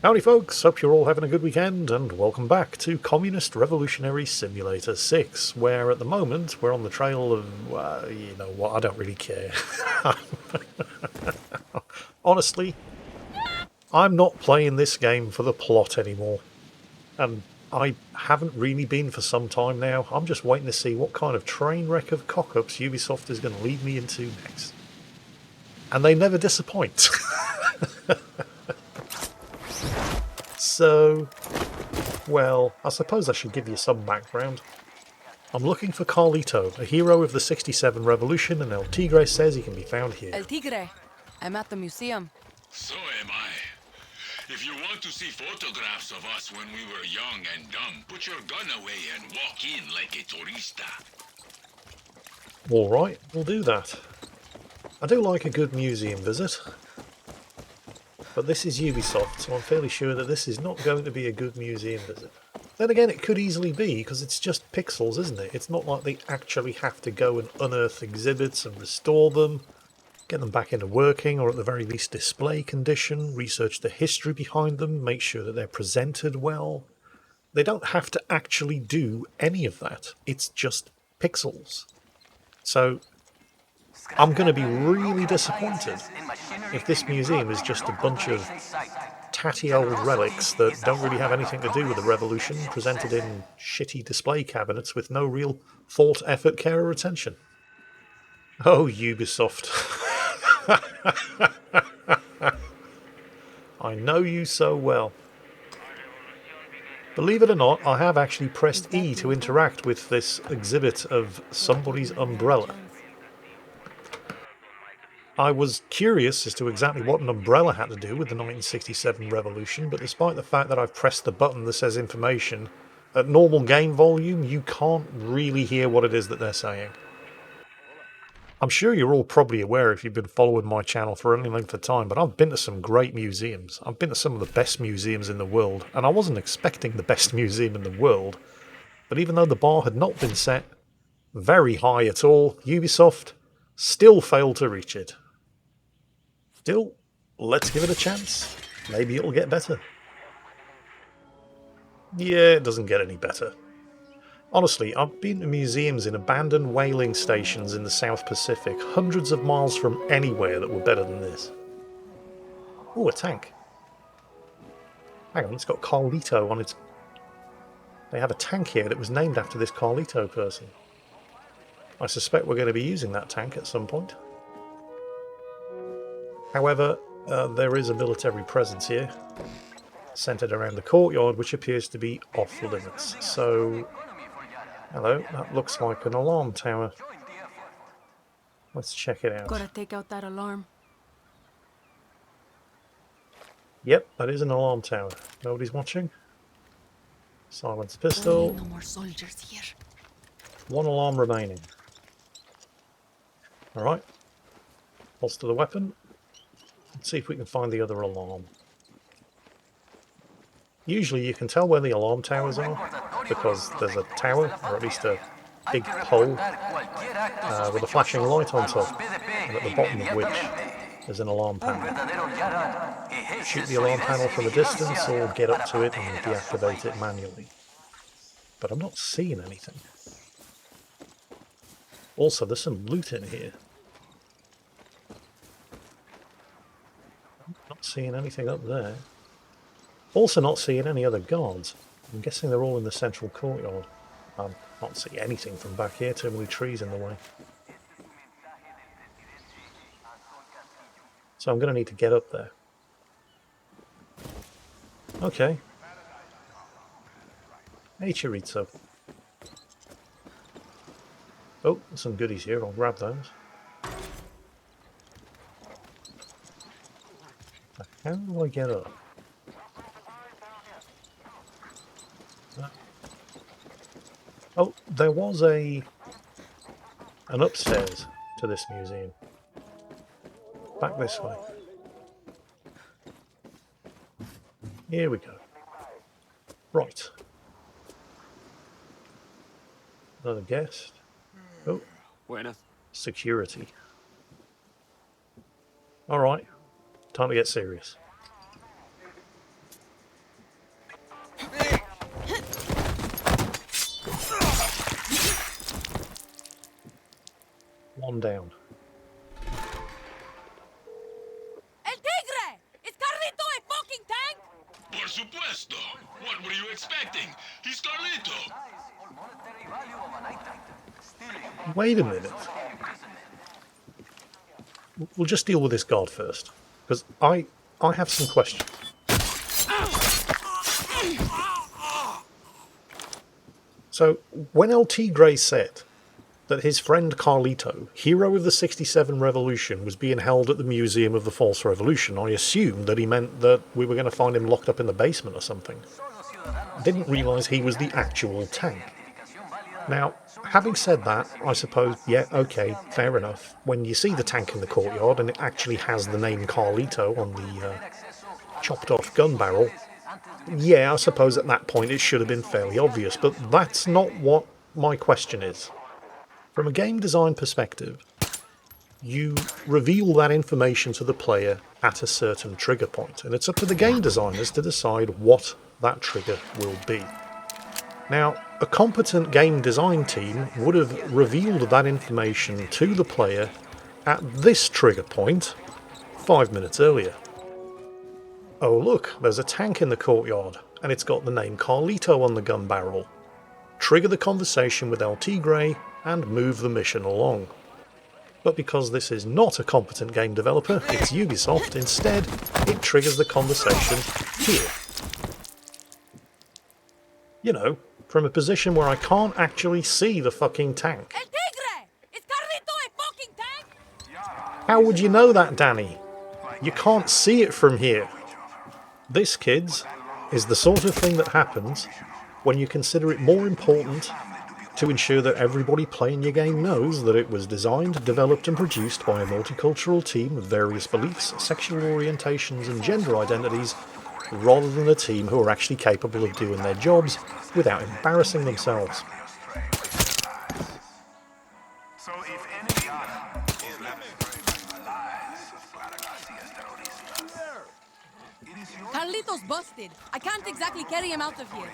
Howdy folks, hope you're all having a good weekend and welcome back to Communist Revolutionary Simulator 6, where at the moment we're on the trail of, you know what, I don't really care. Honestly, I'm not playing this game for the plot anymore, and I haven't really been for some time now. I'm just waiting to see what kind of train wreck of cock-ups Ubisoft is going to lead me into next. And they never disappoint. So, well, I suppose I should give you some background. I'm looking for Carlito, a hero of the 67 Revolution, and El Tigre says he can be found here. El Tigre. I'm at the museum. So am I. If you want to see photographs of us when we were young and dumb, put your gun away and walk in like a turista. Alright, we'll do that. I do like a good museum visit. But this is Ubisoft, so I'm fairly sure that this is not going to be a good museum visit. Then again, it could easily be, because it's just pixels, isn't it? It's not like they actually have to go and unearth exhibits and restore them, get them back into working, or at the very least display condition, research the history behind them, make sure that they're presented well. They don't have to actually do any of that. It's just pixels. So I'm going to be really disappointed if this museum is just a bunch of tatty old relics that don't really have anything to do with the revolution, presented in shitty display cabinets with no real thought, effort, care or attention. Oh, Ubisoft. I know you so well. Believe it or not, I have actually pressed E to interact with this exhibit of somebody's umbrella. I was curious as to exactly what an umbrella had to do with the 1967 revolution, but despite the fact that I've pressed the button that says information, at normal game volume you can't really hear what it is that they're saying. I'm sure you're all probably aware if you've been following my channel for any length of time, but I've been to some great museums. I've been to some of the best museums in the world, and I wasn't expecting the best museum in the world, but even though the bar had not been set very high at all, Ubisoft still failed to reach it. Still, let's give it a chance. Maybe it'll get better. Yeah, it doesn't get any better. Honestly, I've been to museums in abandoned whaling stations in the South Pacific, hundreds of miles from anywhere that were better than this. Oh, a tank. Hang on, it's got Carlito on its... They have a tank here that was named after this Carlito person. I suspect we're going to be using that tank at some point. However, there is a military presence here, centered around the courtyard, which appears to be off limits. So, hello, that looks like an alarm tower. Let's check it out. Gotta take out that alarm. Yep, that is an alarm tower. Nobody's watching. Silence pistol. No more soldiers here. One alarm remaining. Alright. Holster the weapon. Let's see if we can find the other alarm. Usually you can tell where the alarm towers are, because there's a tower, or at least a big pole, with a flashing light on top, and at the bottom of which there's an alarm panel. Shoot the alarm panel from a distance, or get up to it and deactivate it manually. But I'm not seeing anything. Also, there's some loot in here. Not seeing anything up there. Also not seeing any other guards. I'm guessing they're all in the central courtyard. I can't see anything from back here, too many trees in the way. So I'm going to need to get up there. Okay. Hey, Chorizo. Oh, there's some goodies here. I'll grab those. How do I get up? Oh, there was an upstairs to this museum. Back this way. Here we go. Right. Another guest. Oh. Buenas. Security. Alright. Time to get serious. on down. El Tigre! Is Carlito a fucking tank? Por supuesto. What were you expecting? He's Carlito. Wait a minute. We'll just deal with this guard first, because I have some questions. So, when El Tigre said that his friend Carlito, hero of the 67 Revolution, was being held at the Museum of the False Revolution, I assumed that he meant that we were going to find him locked up in the basement or something. Didn't realise he was the actual tank. Now, having said that, I suppose, yeah, okay, fair enough. When you see the tank in the courtyard and it actually has the name Carlito on the chopped off gun barrel, yeah, I suppose at that point it should have been fairly obvious, but that's not what my question is. From a game design perspective, you reveal that information to the player at a certain trigger point, and it's up to the game designers to decide what that trigger will be. Now, a competent game design team would have revealed that information to the player at this trigger point 5 minutes earlier. Oh look, there's a tank in the courtyard, and it's got the name Carlito on the gun barrel. Trigger the conversation with El Tigre and move the mission along. But because this is not a competent game developer, it's Ubisoft, instead it triggers the conversation here. You know, from a position where I can't actually see the fucking tank. El Tigre! Is Carlito a fucking tank? How would you know that, Danny? You can't see it from here. This, kids, is the sort of thing that happens when you consider it more important to ensure that everybody playing your game knows that it was designed, developed and produced by a multicultural team of various beliefs, sexual orientations and gender identities, rather than a team who are actually capable of doing their jobs without embarrassing themselves. Carlito's busted. I can't exactly carry him out of here.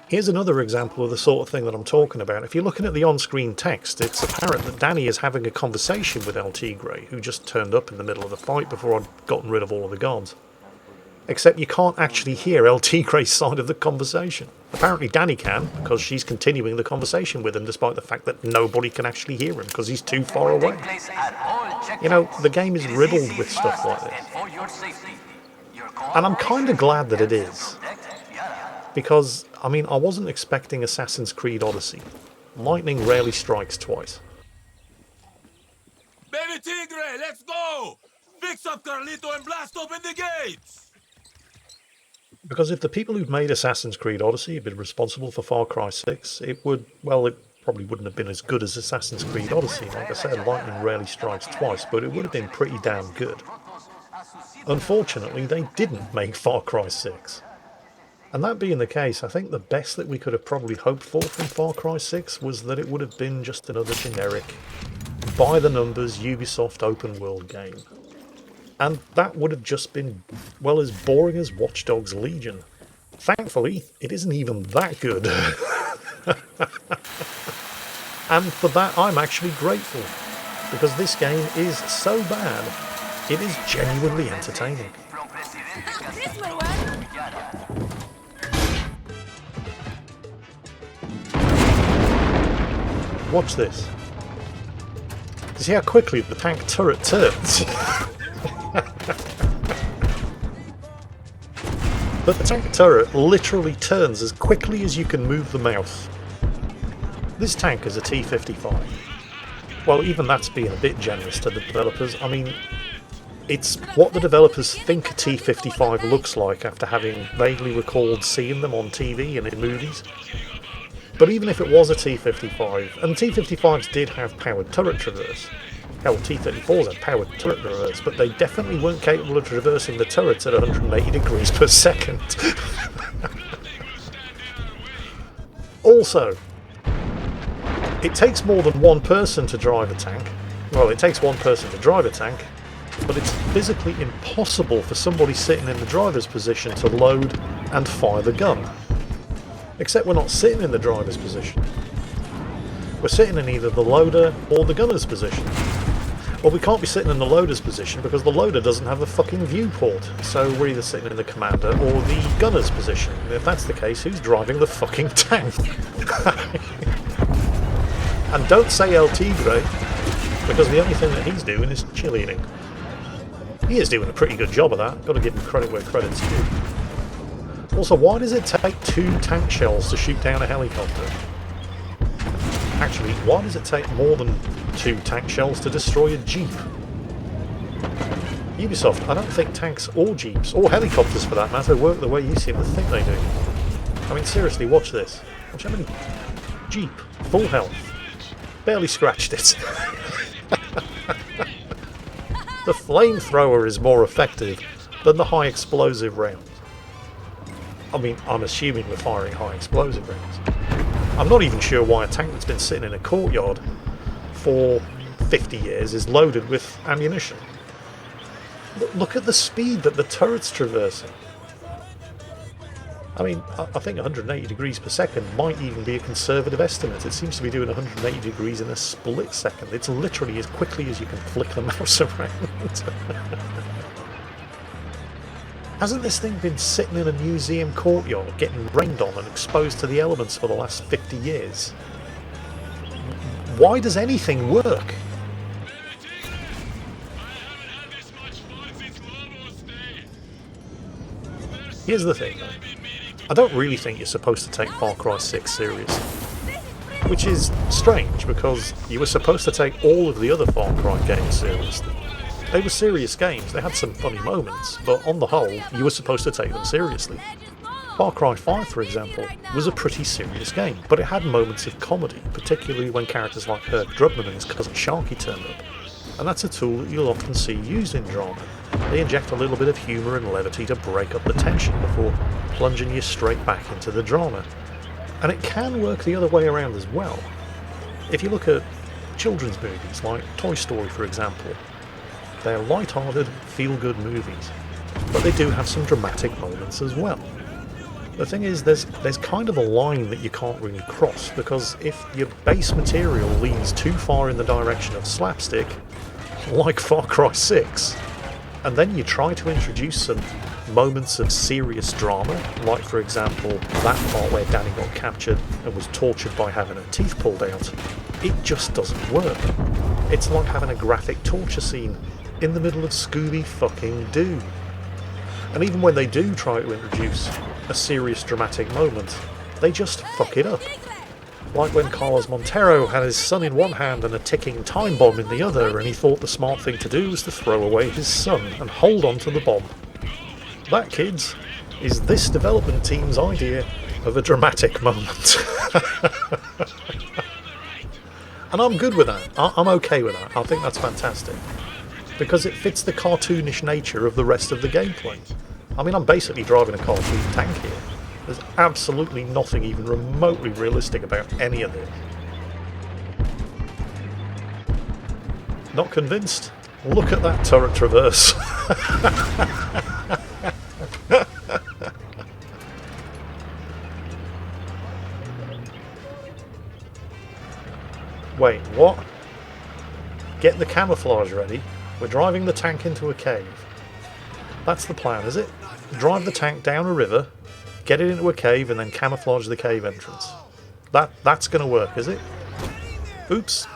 Here's another example of the sort of thing that I'm talking about. If you're looking at the on-screen text, it's apparent that Danny is having a conversation with El Tigre, who just turned up in the middle of the fight before I'd gotten rid of all of the guards. Except you can't actually hear El Tigre's side of the conversation. Apparently Danny can, because she's continuing the conversation with him despite the fact that nobody can actually hear him because he's too far away. You know, the game is riddled with stuff like this. And I'm kind of glad that it is. Because, I mean, I wasn't expecting Assassin's Creed Odyssey. Lightning rarely strikes twice. Baby Tigre, let's go! Fix up Carlito and blast open the gates! Because if the people who'd made Assassin's Creed Odyssey had been responsible for Far Cry 6, it probably wouldn't have been as good as Assassin's Creed Odyssey. Like I said, lightning rarely strikes twice, but it would have been pretty damn good. Unfortunately, they didn't make Far Cry 6. And that being the case, I think the best that we could have probably hoped for from Far Cry 6 was that it would have been just another generic, by-the-numbers Ubisoft open-world game. And that would have just been, well, as boring as Watch Dogs Legion. Thankfully, it isn't even that good. And for that, I'm actually grateful, because this game is so bad, it is genuinely entertaining. This will work. Watch this. You see how quickly the tank turret turns? But the tank turret literally turns as quickly as you can move the mouse. This tank is a T-55. Well, even that's being a bit generous to the developers. I mean, it's what the developers think a T-55 looks like after having vaguely recalled seeing them on TV and in movies. But even if it was a T-55, and T-55s did have powered turret traverse, hell, T-34s had powered turret traverse, but they definitely weren't capable of traversing the turrets at 180 degrees per second. Also, it takes more than one person to drive a tank. Well, it takes one person to drive a tank, but it's physically impossible for somebody sitting in the driver's position to load and fire the gun. Except we're not sitting in the driver's position. We're sitting in either the loader or the gunner's position. Well, we can't be sitting in the loader's position because the loader doesn't have the fucking viewport. So we're either sitting in the commander or the gunner's position. And if that's the case, who's driving the fucking tank? And don't say El Tigre, because the only thing that he's doing is cheerleading. He is doing a pretty good job of that. Got to give him credit where credit's due. Also, why does it take 2 tank shells to shoot down a helicopter? Actually, why does it take more than 2 tank shells to destroy a jeep? Ubisoft, I don't think tanks or jeeps, or helicopters for that matter, work the way you seem to think they do. I mean, seriously, watch this. Watch how many... Jeep, full health. Barely scratched it. The flamethrower is more effective than the high explosive rounds. I mean, I'm assuming we're firing high explosive rounds. I'm not even sure why a tank that's been sitting in a courtyard for 50 years is loaded with ammunition. Look at the speed that the turret's traversing. I mean, I think 180 degrees per second might even be a conservative estimate. It seems to be doing 180 degrees in a split second. It's literally as quickly as you can flick the mouse around. Hasn't this thing been sitting in a museum courtyard, getting rained on and exposed to the elements for the last 50 years? Why does anything work? Here's the thing, though. I don't really think you're supposed to take Far Cry 6 seriously. Which is strange, because you were supposed to take all of the other Far Cry games seriously. They were serious games, they had some funny moments, but on the whole, you were supposed to take them seriously. Far Cry 5, for example, was a pretty serious game, but it had moments of comedy, particularly when characters like Herc Drubman and his cousin Sharky turned up. And that's a tool that you'll often see used in drama. They inject a little bit of humour and levity to break up the tension before plunging you straight back into the drama. And it can work the other way around as well. If you look at children's movies like Toy Story, for example, they're light-hearted, feel-good movies, but they do have some dramatic moments as well. The thing is, there's kind of a line that you can't really cross, because if your base material leans too far in the direction of slapstick, like Far Cry 6, and then you try to introduce some moments of serious drama, like for example that part where Danny got captured and was tortured by having her teeth pulled out, it just doesn't work. It's like having a graphic torture scene in the middle of Scooby fucking Doo. And even when they do try to introduce a serious dramatic moment, they just fuck it up. Like when Carlos Montero had his son in one hand and a ticking time bomb in the other, and he thought the smart thing to do was to throw away his son and hold on to the bomb. That, kids, is this development team's idea of a dramatic moment. And I'm good with that. I'm okay with that. I think that's fantastic. Because it fits the cartoonish nature of the rest of the gameplay. I mean, I'm basically driving a cartoon tank here. There's absolutely nothing even remotely realistic about any of this. Not convinced? Look at that turret traverse. Wait, what? Get the camouflage ready. We're driving the tank into a cave. That's the plan, is it? Drive the tank down a river, get it into a cave, and then camouflage the cave entrance. That's going to work, is it? Oops.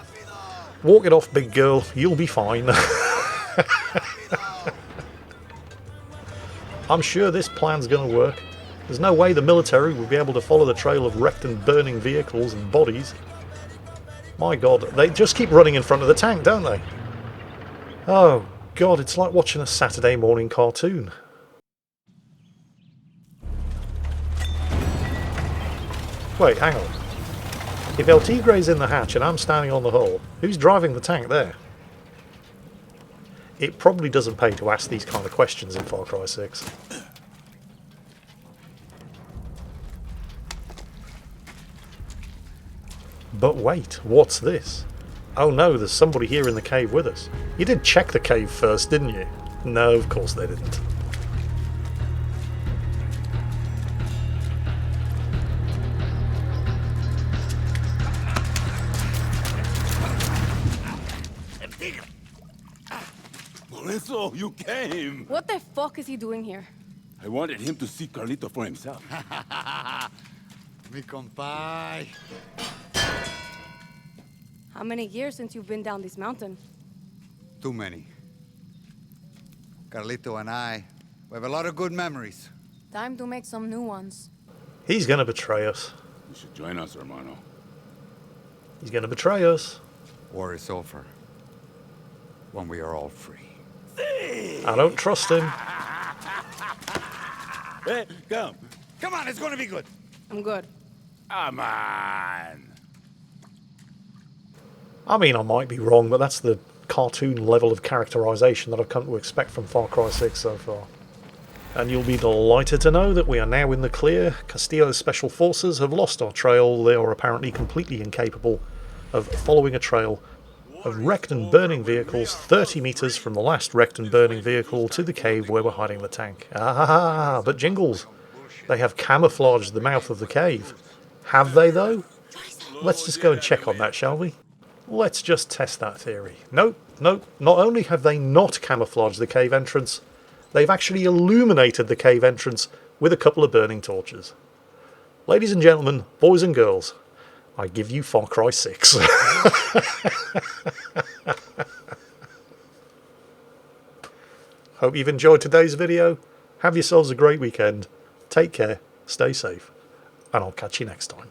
Walk it off, big girl. You'll be fine. I'm sure this plan's going to work. There's no way the military will be able to follow the trail of wrecked and burning vehicles and bodies. My God, they just keep running in front of the tank, don't they? Oh, God, it's like watching a Saturday morning cartoon. Wait, hang on. If El Tigre's in the hatch and I'm standing on the hull, who's driving the tank there? It probably doesn't pay to ask these kind of questions in Far Cry 6. But wait, what's this? Oh no, there's somebody here in the cave with us. You did check the cave first, didn't you? No, of course they didn't. So you came. What the fuck is he doing here? I wanted him to see Carlito for himself. Mi compay. How many years since you've been down this mountain? Too many. Carlito and we have a lot of good memories. Time to make some new ones. He's going to betray us. You should join us, hermano. He's going to betray us. War is over. When we are all free. I don't trust him. Hey, come. Come on, it's gonna be good. I'm good. Come on. I mean, I might be wrong, but that's the cartoon level of characterization that I've come to expect from Far Cry 6 so far. And you'll be delighted to know that we are now in the clear. Castillo's special forces have lost our trail. They are apparently completely incapable of following a trail of wrecked and burning vehicles 30 meters from the last wrecked and burning vehicle to the cave where we're hiding the tank. Ah, but Jingles, they have camouflaged the mouth of the cave. Have they, though? Let's just go and check on that, shall we? Let's just test that theory. Nope. Not only have they not camouflaged the cave entrance, they've actually illuminated the cave entrance with a couple of burning torches. Ladies and gentlemen, boys and girls, I give you Far Cry 6. Hope you've enjoyed today's video. Have yourselves a great weekend. Take care, stay safe, and I'll catch you next time.